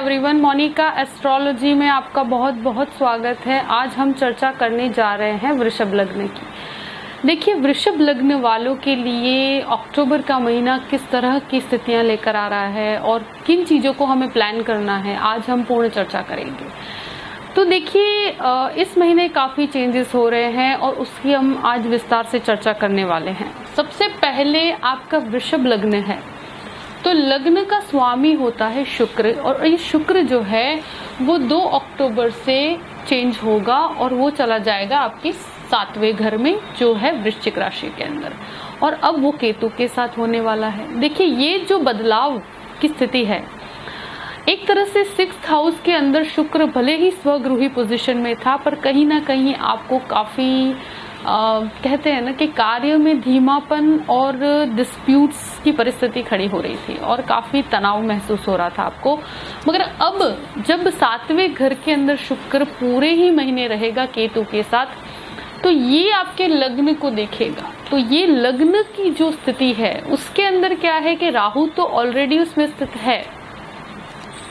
Everyone, Monika astrology में आपका बहुत बहुत स्वागत है। आज हम चर्चा करने जा रहे हैं वृषभ लग्न की। देखिए, वृषभ लग्न वालों के लिए अक्टूबर का महीना किस तरह की स्थितियां लेकर आ रहा है और किन चीज़ों को हमें प्लान करना है, आज हम पूर्ण चर्चा करेंगे। तो देखिए, इस महीने काफ़ी चेंजेस हो रहे हैं और उसकी हम आज विस्तार से चर्चा करने वाले हैं। सबसे पहले आपका वृषभ लग्न है, तो लग्न का स्वामी होता है शुक्र, और ये शुक्र जो है वो 2 अक्टूबर से चेंज होगा और वो चला जाएगा आपके 7वें घर में, जो है वृश्चिक राशि के अंदर, और अब वो केतु के साथ होने वाला है। देखिए, ये जो बदलाव की स्थिति है, एक तरह से 6th हाउस के अंदर शुक्र भले ही स्वगृही पोजीशन में था, पर कहीं ना कहीं आपको काफ़ी कहते हैं ना कि कार्य में धीमापन और डिस्प्यूट्स की परिस्थिति खड़ी हो रही थी और काफ़ी तनाव महसूस हो रहा था आपको। मगर अब जब 7वें घर के अंदर शुक्र पूरे ही महीने रहेगा केतु के साथ, तो ये आपके लग्न को देखेगा। तो ये लग्न की जो स्थिति है उसके अंदर क्या है कि राहु तो ऑलरेडी उसमें स्थित है,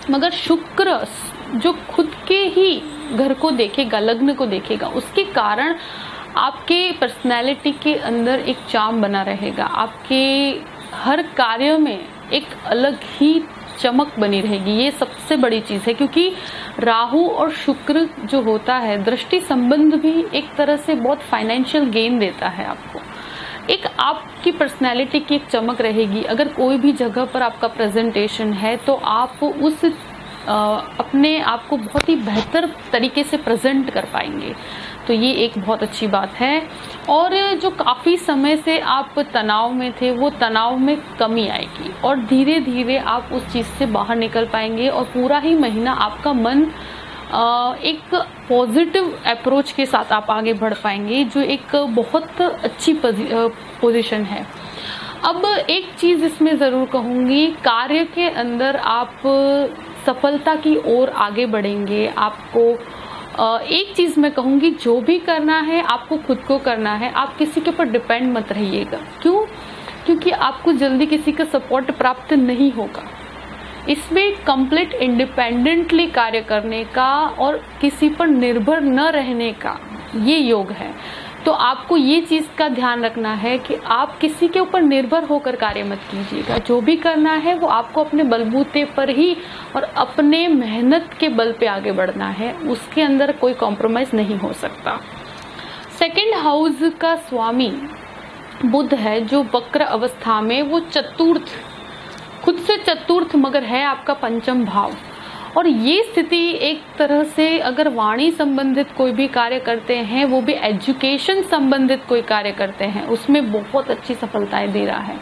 मगर शुक्र जो खुद के ही घर को देखेगा, लग्न को देखेगा, उसके कारण आपके पर्सनैलिटी के अंदर एक चार्म बना रहेगा। आपके हर कार्य में एक अलग ही चमक बनी रहेगी। ये सबसे बड़ी चीज़ है, क्योंकि राहु और शुक्र जो होता है, दृष्टि संबंध भी एक तरह से बहुत फाइनेंशियल गेन देता है आपको। एक आपकी पर्सनैलिटी की एक चमक रहेगी। अगर कोई भी जगह पर आपका प्रेजेंटेशन है तो आप उस अपने आप को बहुत ही बेहतर तरीके से प्रेजेंट कर पाएंगे। तो ये एक बहुत अच्छी बात है। और जो काफ़ी समय से आप तनाव में थे, वो तनाव में कमी आएगी और धीरे धीरे आप उस चीज़ से बाहर निकल पाएंगे और पूरा ही महीना आपका मन एक पॉजिटिव अप्रोच के साथ आप आगे बढ़ पाएंगे, जो एक बहुत अच्छी पोजीशन है। अब एक चीज़ इसमें ज़रूर कहूँगी, कार्य के अंदर आप सफलता की ओर आगे बढ़ेंगे। आपको एक चीज़ मैं कहूँगी, जो भी करना है आपको खुद को करना है, आप किसी के ऊपर डिपेंड मत रहिएगा। क्यों? क्योंकि आपको जल्दी किसी का सपोर्ट प्राप्त नहीं होगा। इसमें कंप्लीट इंडिपेंडेंटली कार्य करने का और किसी पर निर्भर न रहने का ये योग है। तो आपको ये चीज़ का ध्यान रखना है कि आप किसी के ऊपर निर्भर होकर कार्य मत कीजिएगा। जो भी करना है वो आपको अपने बलबूते पर ही और अपने मेहनत के बल पे आगे बढ़ना है, उसके अंदर कोई कॉम्प्रोमाइज़ नहीं हो सकता। 2nd हाउस का स्वामी बुध है, जो वक्र अवस्था में, वो चतुर्थ, खुद से चतुर्थ मगर है आपका 5म भाव। और ये स्थिति एक तरह से अगर वाणी संबंधित कोई भी कार्य करते हैं, वो भी एजुकेशन संबंधित कोई कार्य करते हैं, उसमें बहुत अच्छी सफलताएं दे रहा है।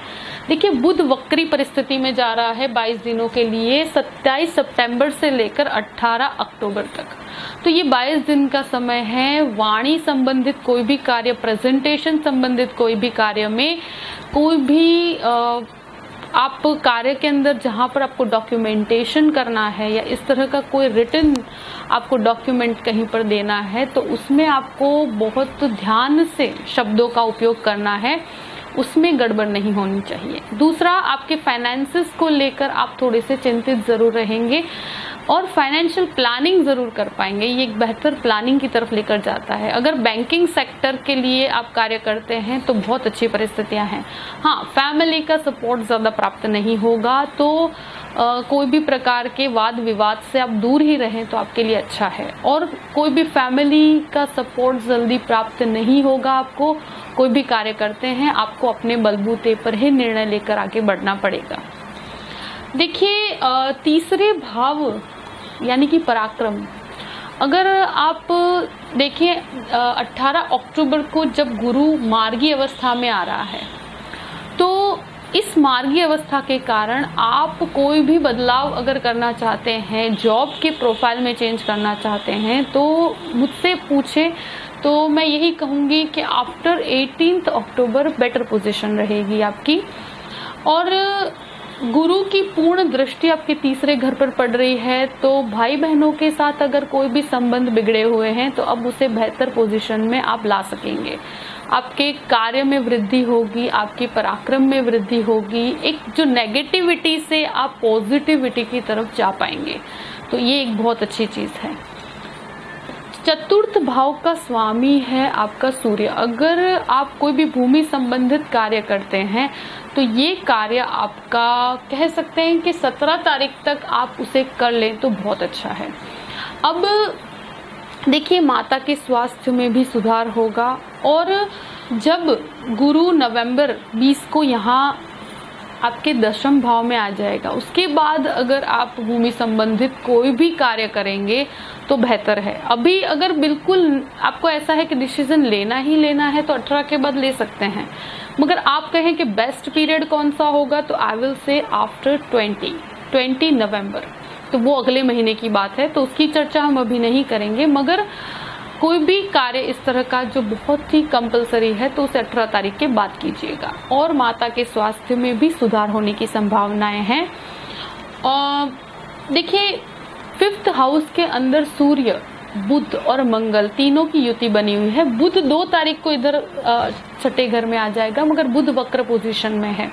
देखिए, बुध वक्री परिस्थिति में जा रहा है 22 दिनों के लिए, 27 सितंबर से लेकर 18 अक्टूबर तक। तो ये 22 दिन का समय है। वाणी संबंधित कोई भी कार्य, प्रेजेंटेशन संबंधित कोई भी कार्य में, कोई भी आप कार्य के अंदर जहाँ पर आपको डॉक्यूमेंटेशन करना है या इस तरह का कोई रिटन आपको डॉक्यूमेंट कहीं पर देना है, तो उसमें आपको बहुत ध्यान से शब्दों का उपयोग करना है, उसमें गड़बड़ नहीं होनी चाहिए। दूसरा, आपके फाइनेंसेस को लेकर आप थोड़े से चिंतित ज़रूर रहेंगे और फाइनेंशियल प्लानिंग ज़रूर कर पाएंगे। ये एक बेहतर प्लानिंग की तरफ लेकर जाता है। अगर बैंकिंग सेक्टर के लिए आप कार्य करते हैं तो बहुत अच्छी परिस्थितियां हैं। हाँ, फैमिली का सपोर्ट ज़्यादा प्राप्त नहीं होगा, तो कोई भी प्रकार के वाद विवाद से आप दूर ही रहें तो आपके लिए अच्छा है। और कोई भी फैमिली का सपोर्ट जल्दी प्राप्त नहीं होगा आपको। कोई भी कार्य करते हैं, आपको अपने बलबूते पर ही निर्णय लेकर आगे बढ़ना पड़ेगा। देखिए, 3रे भाव यानी कि पराक्रम, अगर आप देखिए 18 अक्टूबर को जब गुरु मार्गी अवस्था में आ रहा है, तो इस मार्गी अवस्था के कारण आप कोई भी बदलाव अगर करना चाहते हैं, जॉब के प्रोफाइल में चेंज करना चाहते हैं, तो मुझसे पूछे तो मैं यही कहूँगी कि आफ्टर 18 अक्टूबर बेटर पोजीशन रहेगी आपकी। और गुरु की पूर्ण दृष्टि आपके 3रे घर पर पड़ रही है, तो भाई बहनों के साथ अगर कोई भी संबंध बिगड़े हुए हैं तो अब उसे बेहतर पोजीशन में आप ला सकेंगे। आपके कार्य में वृद्धि होगी, आपके पराक्रम में वृद्धि होगी। एक जो नेगेटिविटी से आप पॉजिटिविटी की तरफ जा पाएंगे, तो ये एक बहुत अच्छी चीज है। चतुर्थ भाव का स्वामी है आपका सूर्य। अगर आप कोई भी भूमि संबंधित कार्य करते हैं तो ये कार्य आपका कह सकते हैं कि 17 तारीख तक आप उसे कर लें तो बहुत अच्छा है। अब देखिए, माता के स्वास्थ्य में भी सुधार होगा, और जब गुरु नवंबर 20 को यहाँ आपके 10वें भाव में आ जाएगा, उसके बाद अगर आप भूमि संबंधित कोई भी कार्य करेंगे तो बेहतर है। अभी अगर बिल्कुल आपको ऐसा है कि डिसीजन लेना ही लेना है तो 18 के बाद ले सकते हैं, मगर आप कहें कि बेस्ट पीरियड कौन सा होगा, तो आई विल से आफ्टर 20 नवंबर, तो वो अगले महीने की बात है, तो उसकी चर्चा हम अभी नहीं करेंगे। मगर कोई भी कार्य इस तरह का जो बहुत ही कंपलसरी है तो उसे 18 तारीख के बाद कीजिएगा। और माता के स्वास्थ्य में भी सुधार होने की संभावनाएं हैं। देखिए, 5th हाउस के अंदर सूर्य, बुध और मंगल तीनों की युति बनी हुई है। बुध 2 तारीख को इधर 6ठे घर में आ जाएगा, मगर बुध वक्र पोजीशन में है,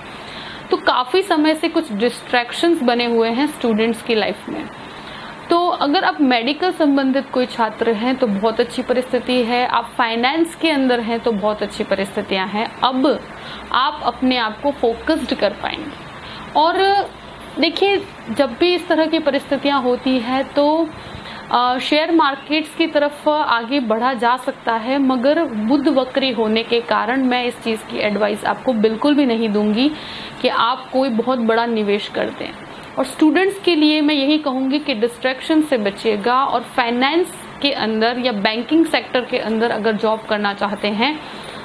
तो काफी समय से कुछ डिस्ट्रैक्शंस बने हुए हैं स्टूडेंट्स की लाइफ में। तो अगर आप मेडिकल संबंधित कोई छात्र हैं तो बहुत अच्छी परिस्थिति है। आप फाइनेंस के अंदर हैं तो बहुत अच्छी परिस्थितियां हैं। अब आप अपने आप को फोकस्ड कर पाएंगे। और देखिए, जब भी इस तरह की परिस्थितियां होती है तो शेयर मार्केट्स की तरफ आगे बढ़ा जा सकता है, मगर बुध वक्री होने के कारण मैं इस चीज की एडवाइस आपको बिल्कुल भी नहीं दूंगी कि आप कोई बहुत बड़ा निवेश कर दें। और स्टूडेंट्स के लिए मैं यही कहूंगी कि डिस्ट्रैक्शन से बचिएगा, और फाइनेंस के अंदर या बैंकिंग सेक्टर के अंदर अगर जॉब करना चाहते हैं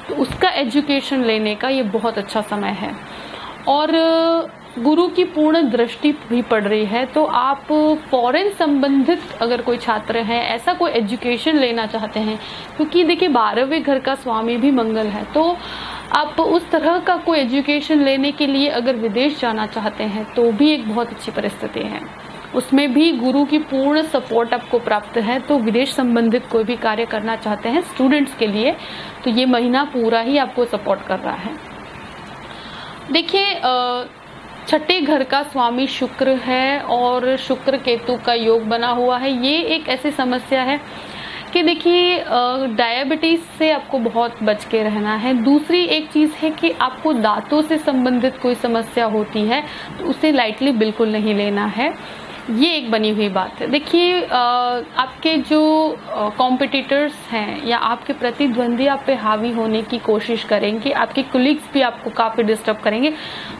तो उसका एजुकेशन लेने का ये बहुत अच्छा समय है। और गुरु की पूर्ण दृष्टि भी पड़ रही है, तो आप फॉरेन संबंधित अगर कोई छात्र हैं, ऐसा कोई एजुकेशन लेना चाहते हैं, क्योंकि देखिए 12वें घर का स्वामी भी मंगल है, तो आप उस तरह का कोई एजुकेशन लेने के लिए अगर विदेश जाना चाहते हैं तो भी एक बहुत अच्छी परिस्थिति है। उसमें भी गुरु की पूर्ण सपोर्ट आपको प्राप्त है। तो विदेश संबंधित कोई भी कार्य करना चाहते हैं स्टूडेंट्स के लिए, तो ये महीना पूरा ही आपको सपोर्ट कर रहा है। देखिए, 6ठे घर का स्वामी शुक्र है और शुक्र केतु का योग बना हुआ है। ये एक ऐसी समस्या है कि देखिए, डायबिटीज से आपको बहुत बच के रहना है। दूसरी एक चीज है कि आपको दांतों से संबंधित कोई समस्या होती है तो उसे लाइटली बिल्कुल नहीं लेना है। ये एक बनी हुई बात है। देखिए, आपके जो कॉम्पिटिटर्स हैं या आपके प्रतिद्वंदी आप पे हावी होने की कोशिश करेंगे, आपके कोलीग्स भी आपको काफी डिस्टर्ब करेंगे,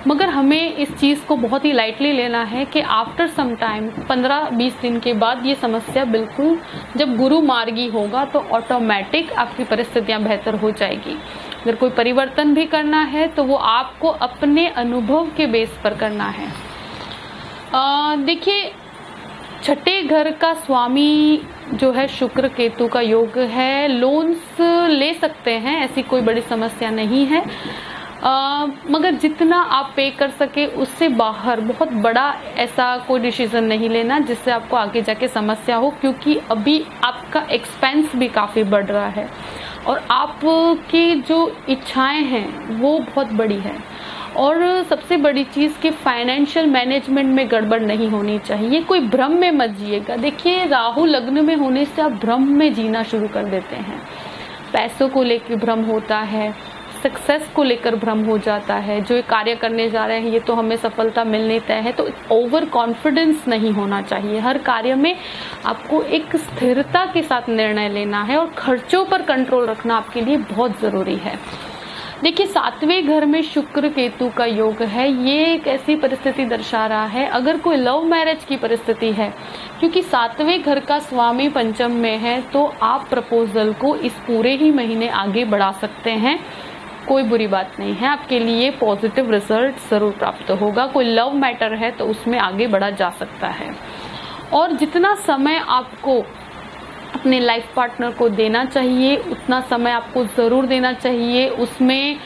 मगर हमें इस चीज को बहुत ही लाइटली लेना है कि आफ्टर सम टाइम 15-20 दिन के बाद ये समस्या बिल्कुल, जब गुरु मार्गी होगा तो ऑटोमेटिक आपकी परिस्थितियां बेहतर हो जाएगी। अगर कोई परिवर्तन भी करना है तो वो आपको अपने अनुभव के बेस पर करना है। देखिए, 6ठे घर का स्वामी जो है शुक्र केतु का योग है। लोन्स ले सकते हैं, ऐसी कोई बड़ी समस्या नहीं है, मगर जितना आप पे कर सके उससे बाहर बहुत बड़ा ऐसा कोई डिसीजन नहीं लेना जिससे आपको आगे जाके समस्या हो, क्योंकि अभी आपका एक्सपेंस भी काफी बढ़ रहा है और आपकी जो इच्छाएं हैं वो बहुत बड़ी है। और सबसे बड़ी चीज कि फाइनेंशियल मैनेजमेंट में गड़बड़ नहीं होनी चाहिए। कोई भ्रम में मत जिएगा। देखिए, राहु लग्न में होने से आप भ्रम में जीना शुरू कर देते हैं। पैसों को लेकर भ्रम होता है, सक्सेस को लेकर भ्रम हो जाता है, जो कार्य करने जा रहे हैं ये तो हमें सफलता मिलनी तय है, तो ओवर कॉन्फिडेंस नहीं होना चाहिए। हर कार्य में आपको एक स्थिरता के साथ निर्णय लेना है और खर्चों पर कंट्रोल रखना आपके लिए बहुत जरूरी है। देखिए, 7वें घर में शुक्र केतु का योग है। ये एक ऐसी परिस्थिति दर्शा रहा है, अगर कोई लव मैरिज की परिस्थिति है, क्योंकि 7वें घर का स्वामी पंचम में है, तो आप प्रपोजल को इस पूरे ही महीने आगे बढ़ा सकते हैं। कोई बुरी बात नहीं है, आपके लिए पॉजिटिव रिजल्ट जरूर प्राप्त होगा। कोई लव मैटर है तो उसमें आगे बढ़ा जा सकता है। और जितना समय आपको अपने लाइफ पार्टनर को देना चाहिए उतना समय आपको जरूर देना चाहिए। उसमें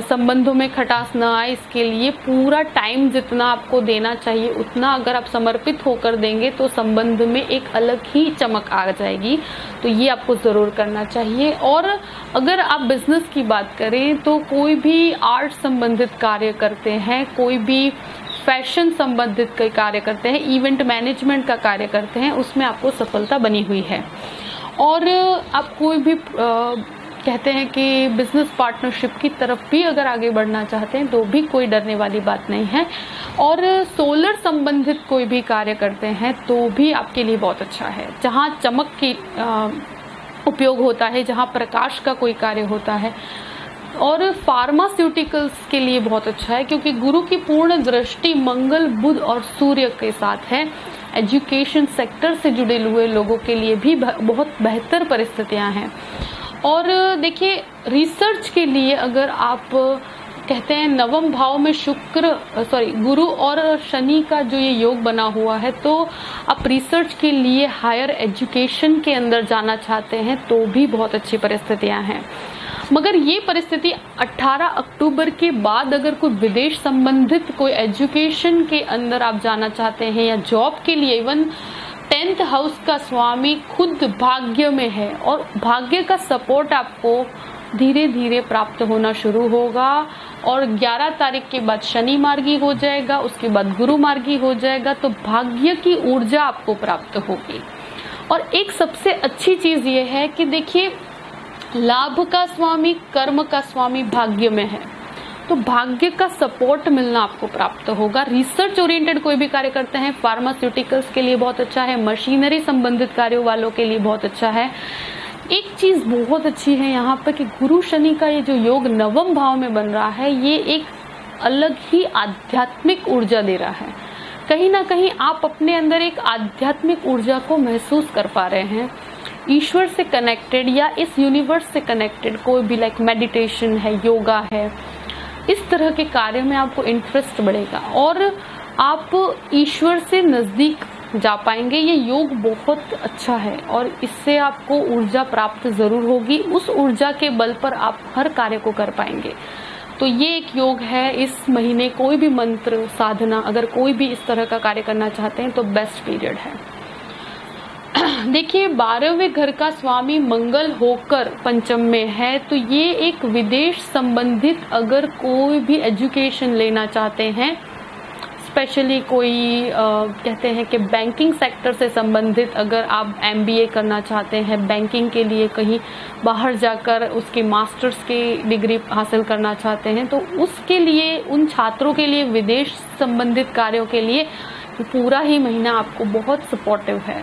संबंधों में खटास न आए, इसके लिए पूरा टाइम जितना आपको देना चाहिए उतना अगर आप समर्पित होकर देंगे तो संबंध में एक अलग ही चमक आ जाएगी। तो ये आपको ज़रूर करना चाहिए। और अगर आप बिजनेस की बात करें तो कोई भी आर्ट संबंधित कार्य करते हैं, कोई भी फैशन संबंधित कोई कार्य करते हैं, इवेंट मैनेजमेंट का कार्य करते हैं, उसमें आपको सफलता बनी हुई है। और आप कोई भी कहते हैं कि बिजनेस पार्टनरशिप की तरफ भी अगर आगे बढ़ना चाहते हैं तो भी कोई डरने वाली बात नहीं है। और सोलर संबंधित कोई भी कार्य करते हैं तो भी आपके लिए बहुत अच्छा है। जहाँ चमक की उपयोग होता है, जहाँ प्रकाश का कोई कार्य होता है। और फार्मास्यूटिकल्स के लिए बहुत अच्छा है क्योंकि गुरु की पूर्ण दृष्टि मंगल, बुध और सूर्य के साथ है। एजुकेशन सेक्टर से जुड़े हुए लोगों के लिए भी बहुत बेहतर परिस्थितियां हैं। और देखिए, रिसर्च के लिए अगर आप कहते हैं नवम भाव में गुरु और शनि का जो ये योग बना हुआ है, तो आप रिसर्च के लिए हायर एजुकेशन के अंदर जाना चाहते हैं तो भी बहुत अच्छी परिस्थितियां हैं। मगर ये परिस्थिति 18 अक्टूबर के बाद अगर कोई विदेश संबंधित कोई एजुकेशन के अंदर आप जाना चाहते हैं या जॉब के लिए, इवन 10th हाउस का स्वामी खुद भाग्य में है और भाग्य का सपोर्ट आपको धीरे धीरे प्राप्त होना शुरू होगा। और 11 तारीख के बाद शनि मार्गी हो जाएगा, उसके बाद गुरु मार्गी हो जाएगा, तो भाग्य की ऊर्जा आपको प्राप्त होगी। और एक सबसे अच्छी चीज ये है कि देखिए, लाभ का स्वामी, कर्म का स्वामी भाग्य में है, तो भाग्य का सपोर्ट मिलना आपको प्राप्त होगा। रिसर्च ओरिएंटेड कोई भी कार्य करते हैं, फार्मास्यूटिकल्स के लिए बहुत अच्छा है, मशीनरी संबंधित कार्यों वालों के लिए बहुत अच्छा है। एक चीज बहुत अच्छी है यहाँ पर कि गुरु शनि का ये जो योग नवम भाव में बन रहा है, ये एक अलग ही आध्यात्मिक ऊर्जा दे रहा है। कहीं ना कहीं आप अपने अंदर एक आध्यात्मिक ऊर्जा को महसूस कर पा रहे हैं, ईश्वर से कनेक्टेड या इस यूनिवर्स से कनेक्टेड कोई भी, लाइक मेडिटेशन है, योगा है, इस तरह के कार्य में आपको इंटरेस्ट बढ़ेगा और आप ईश्वर से नजदीक जा पाएंगे। ये योग बहुत अच्छा है और इससे आपको ऊर्जा प्राप्त जरूर होगी। उस ऊर्जा के बल पर आप हर कार्य को कर पाएंगे। तो ये एक योग है। इस महीने कोई भी मंत्र साधना, अगर कोई भी इस तरह का कार्य करना चाहते हैं तो बेस्ट पीरियड है। देखिए, 12वें घर का स्वामी मंगल होकर पंचम में है, तो ये एक विदेश संबंधित अगर कोई भी एजुकेशन लेना चाहते हैं, स्पेशली कोई कहते हैं कि बैंकिंग सेक्टर से संबंधित अगर आप MBA करना चाहते हैं, बैंकिंग के लिए कहीं बाहर जाकर उसकी मास्टर्स की डिग्री हासिल करना चाहते हैं, तो उसके लिए, उन छात्रों के लिए विदेश संबंधित कार्यों के लिए पूरा ही महीना आपको बहुत सपोर्टिव है।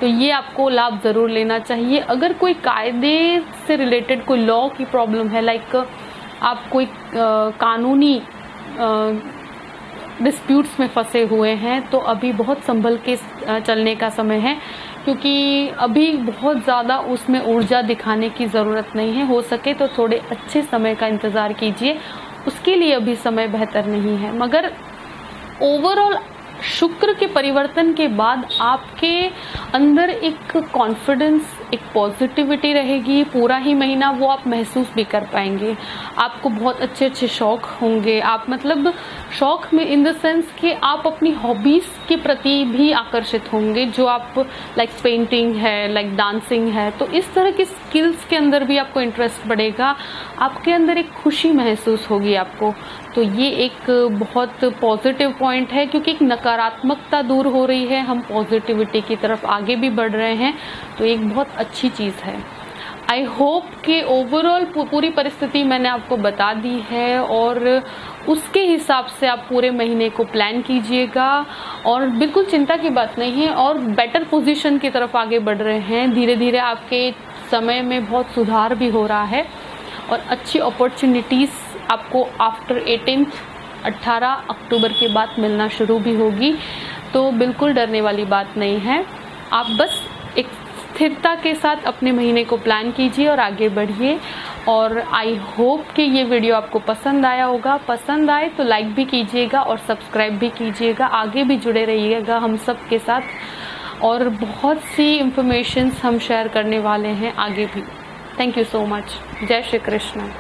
तो ये आपको लाभ जरूर लेना चाहिए। अगर कोई कायदे से रिलेटेड कोई लॉ की प्रॉब्लम है, लाइक आप कोई कानूनी डिस्प्यूट्स में फंसे हुए हैं, तो अभी बहुत संभल के चलने का समय है, क्योंकि अभी बहुत ज़्यादा उसमें ऊर्जा दिखाने की ज़रूरत नहीं है। हो सके तो थोड़े अच्छे समय का इंतज़ार कीजिए, उसके लिए अभी समय बेहतर नहीं है। मगर ओवरऑल शुक्र के परिवर्तन के बाद आपके अंदर एक कॉन्फिडेंस, एक पॉजिटिविटी रहेगी। पूरा ही महीना वो आप महसूस भी कर पाएंगे। आपको बहुत अच्छे अच्छे शौक होंगे। आप मतलब शौक में इन द सेंस कि आप अपनी हॉबीज के प्रति भी आकर्षित होंगे, जो आप लाइक पेंटिंग है, लाइक डांसिंग है, तो इस तरह की स्किल्स के अंदर भी आपको इंटरेस्ट बढ़ेगा। आपके अंदर एक खुशी महसूस होगी आपको। तो ये एक बहुत पॉजिटिव पॉइंट है, क्योंकि एक नकारात्मकता दूर हो रही है, हम पॉजिटिविटी की तरफ आगे भी बढ़ रहे हैं। तो एक बहुत अच्छी चीज़ है। आई होप कि ओवरऑल पूरी परिस्थिति मैंने आपको बता दी है और उसके हिसाब से आप पूरे महीने को प्लान कीजिएगा। और बिल्कुल चिंता की बात नहीं है, और बेटर पोजीशन की तरफ आगे बढ़ रहे हैं। धीरे धीरे आपके समय में बहुत सुधार भी हो रहा है और अच्छी अपॉर्चुनिटीज़ आपको आफ्टर 18 अक्टूबर के बाद मिलना शुरू भी होगी। तो बिल्कुल डरने वाली बात नहीं है। आप बस एक स्थिरता के साथ अपने महीने को प्लान कीजिए और आगे बढ़िए। और आई होप कि ये वीडियो आपको पसंद आया होगा। पसंद आए तो लाइक भी कीजिएगा और सब्सक्राइब भी कीजिएगा। आगे भी जुड़े रहिएगा हम सब के साथ, और बहुत सी इंफॉर्मेशंस हम शेयर करने वाले हैं आगे भी। Thank you so much. जय श्री कृष्ण।